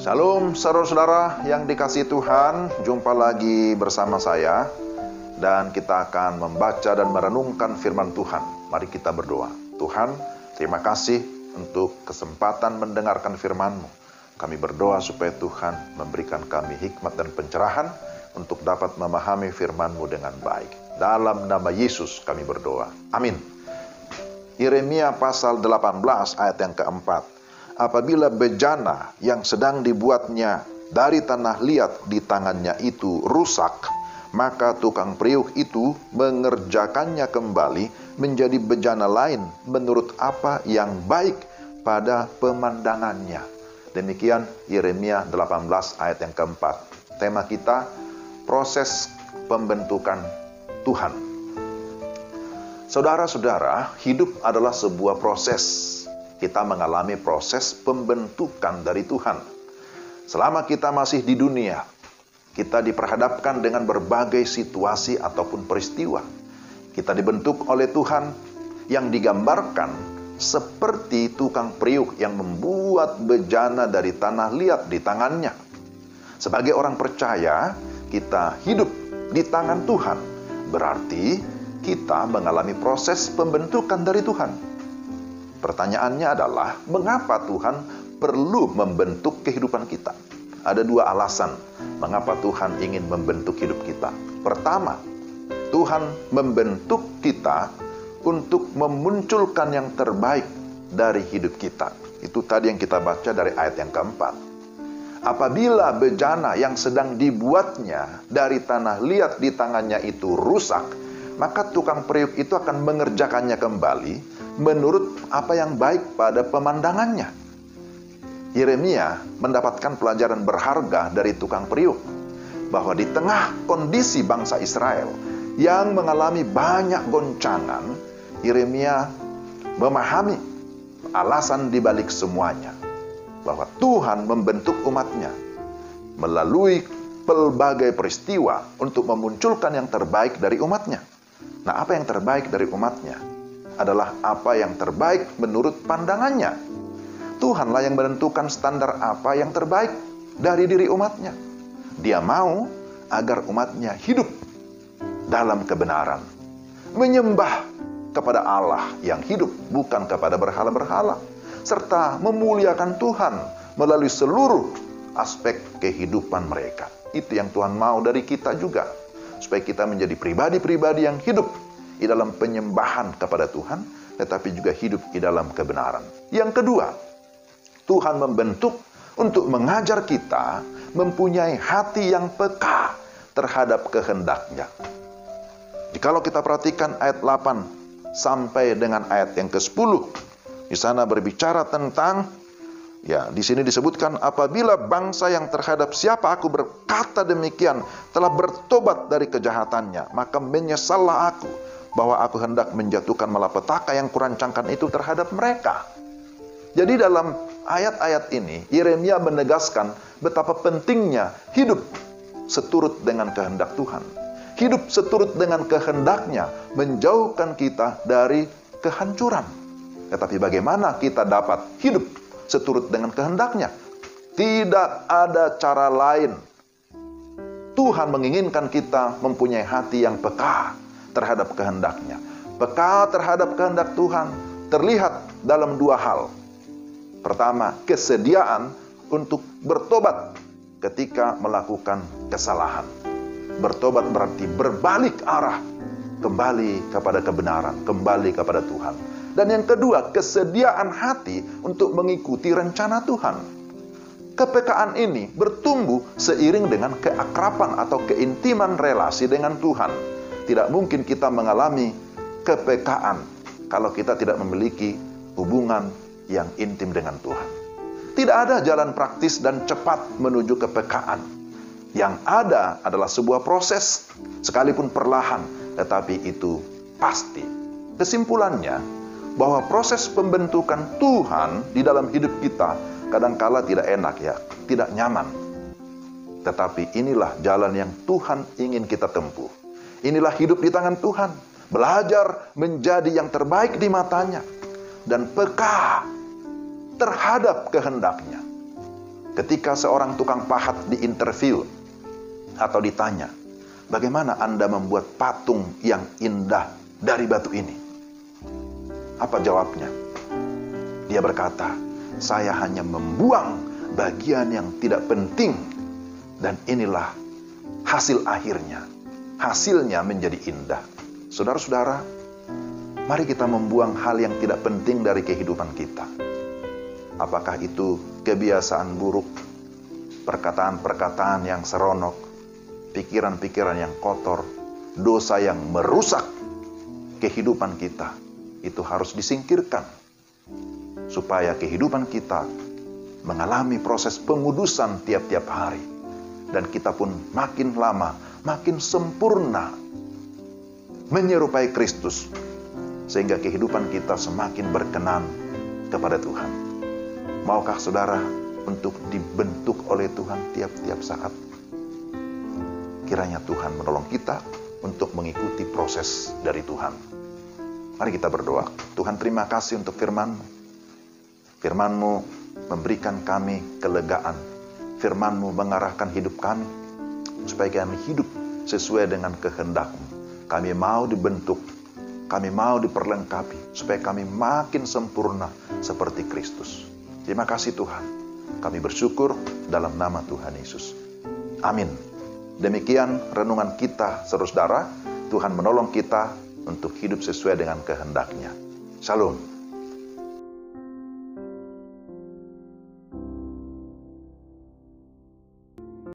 Shalom saudara-saudara yang dikasihi Tuhan, jumpa lagi bersama saya dan kita akan membaca dan merenungkan firman Tuhan. Mari kita berdoa. Tuhan, terima kasih untuk kesempatan mendengarkan firman-Mu. Kami berdoa supaya Tuhan memberikan kami hikmat dan pencerahan untuk dapat memahami firman-Mu dengan baik. Dalam nama Yesus kami berdoa. Amin. Yeremia pasal 18 ayat yang keempat. Apabila bejana yang sedang dibuatnya dari tanah liat di tangannya itu rusak, maka tukang periuk itu mengerjakannya kembali menjadi bejana lain menurut apa yang baik pada pemandangannya. Demikian Yeremia 18 ayat yang keempat. Tema kita, proses pembentukan Tuhan. Saudara-saudara, hidup adalah sebuah proses. Kita mengalami proses pembentukan dari Tuhan. Selama kita masih di dunia, kita diperhadapkan dengan berbagai situasi ataupun peristiwa. Kita dibentuk oleh Tuhan yang digambarkan seperti tukang periuk yang membuat bejana dari tanah liat di tangannya. Sebagai orang percaya, kita hidup di tangan Tuhan. Berarti kita mengalami proses pembentukan dari Tuhan. Pertanyaannya adalah, mengapa Tuhan perlu membentuk kehidupan kita? Ada dua alasan mengapa Tuhan ingin membentuk hidup kita. Pertama, Tuhan membentuk kita untuk memunculkan yang terbaik dari hidup kita. Itu tadi yang kita baca dari ayat yang keempat. Apabila bejana yang sedang dibuatnya dari tanah liat di tangannya itu rusak, maka tukang periuk itu akan mengerjakannya kembali menurut apa yang baik pada pemandangannya. Yeremia mendapatkan pelajaran berharga dari tukang periuk, bahwa di tengah kondisi bangsa Israel yang mengalami banyak goncangan, Yeremia memahami alasan dibalik semuanya, bahwa Tuhan membentuk umatnya melalui pelbagai peristiwa untuk memunculkan yang terbaik dari umatnya. Nah, apa yang terbaik dari umatnya adalah apa yang terbaik menurut pandangannya. Tuhanlah yang menentukan standar apa yang terbaik dari diri umatnya. Dia mau agar umatnya hidup dalam kebenaran, menyembah kepada Allah yang hidup, bukan kepada berhala-berhala, serta memuliakan Tuhan melalui seluruh aspek kehidupan mereka. Itu yang Tuhan mau dari kita juga, supaya kita menjadi pribadi-pribadi yang hidup di dalam penyembahan kepada Tuhan, tetapi juga hidup di dalam kebenaran. Yang kedua, Tuhan membentuk untuk mengajar kita mempunyai hati yang peka terhadap kehendak-Nya. Jikalau kita perhatikan ayat 8 sampai dengan ayat yang ke-10, di sana berbicara tentang, di sini disebutkan, apabila bangsa yang terhadap siapa aku berkata demikian telah bertobat dari kejahatannya, maka menyesallah aku bahwa aku hendak menjatuhkan malapetaka yang kurancangkan itu terhadap mereka. Jadi dalam ayat-ayat ini, Yeremia menegaskan betapa pentingnya hidup seturut dengan kehendak Tuhan. Hidup seturut dengan kehendak-Nya menjauhkan kita dari kehancuran. Tetapi bagaimana kita dapat hidup seturut dengan kehendak-Nya? Tidak ada cara lain. Tuhan menginginkan kita mempunyai hati yang peka terhadap kehendak-Nya. Peka terhadap kehendak Tuhan terlihat dalam dua hal. Pertama, kesediaan untuk bertobat ketika melakukan kesalahan. Bertobat berarti berbalik arah, kembali kepada kebenaran, kembali kepada Tuhan. Dan yang kedua, kesediaan hati untuk mengikuti rencana Tuhan. Kepekaan ini bertumbuh seiring dengan keakraban atau keintiman relasi dengan Tuhan. Tidak mungkin kita mengalami kepekaan kalau kita tidak memiliki hubungan yang intim dengan Tuhan. Tidak ada jalan praktis dan cepat menuju kepekaan. Yang ada adalah sebuah proses, sekalipun perlahan, tetapi itu pasti. Kesimpulannya, bahwa proses pembentukan Tuhan di dalam hidup kita kadangkala tidak enak, tidak nyaman. Tetapi inilah jalan yang Tuhan ingin kita tempuh. Inilah hidup di tangan Tuhan. Belajar menjadi yang terbaik di matanya. Dan peka terhadap kehendak-Nya. Ketika seorang tukang pahat diinterview atau ditanya, bagaimana Anda membuat patung yang indah dari batu ini? Apa jawabnya? Dia berkata, saya hanya membuang bagian yang tidak penting, dan inilah hasil akhirnya. Hasilnya menjadi indah. Saudara-saudara, mari kita membuang hal yang tidak penting dari kehidupan kita. Apakah itu kebiasaan buruk, perkataan-perkataan yang seronok, pikiran-pikiran yang kotor, dosa yang merusak kehidupan kita. Itu harus disingkirkan, supaya kehidupan kita mengalami proses pengudusan tiap-tiap hari. Dan kita pun makin lama, makin sempurna, menyerupai Kristus, sehingga kehidupan kita semakin berkenan kepada Tuhan. Maukah saudara untuk dibentuk oleh Tuhan tiap-tiap saat? Kiranya Tuhan menolong kita untuk mengikuti proses dari Tuhan. Mari kita berdoa. Tuhan, terima kasih untuk firman-Mu. Firman-Mu memberikan kami kelegaan. Firman-Mu mengarahkan hidup kami, supaya kami hidup sesuai dengan kehendak-Mu. Kami mau dibentuk, kami mau diperlengkapi, supaya kami makin sempurna seperti Kristus. Terima kasih Tuhan. Kami bersyukur dalam nama Tuhan Yesus. Amin. Demikian renungan kita, saudara-saudara. Tuhan menolong kita untuk hidup sesuai dengan kehendak-Nya. Shalom.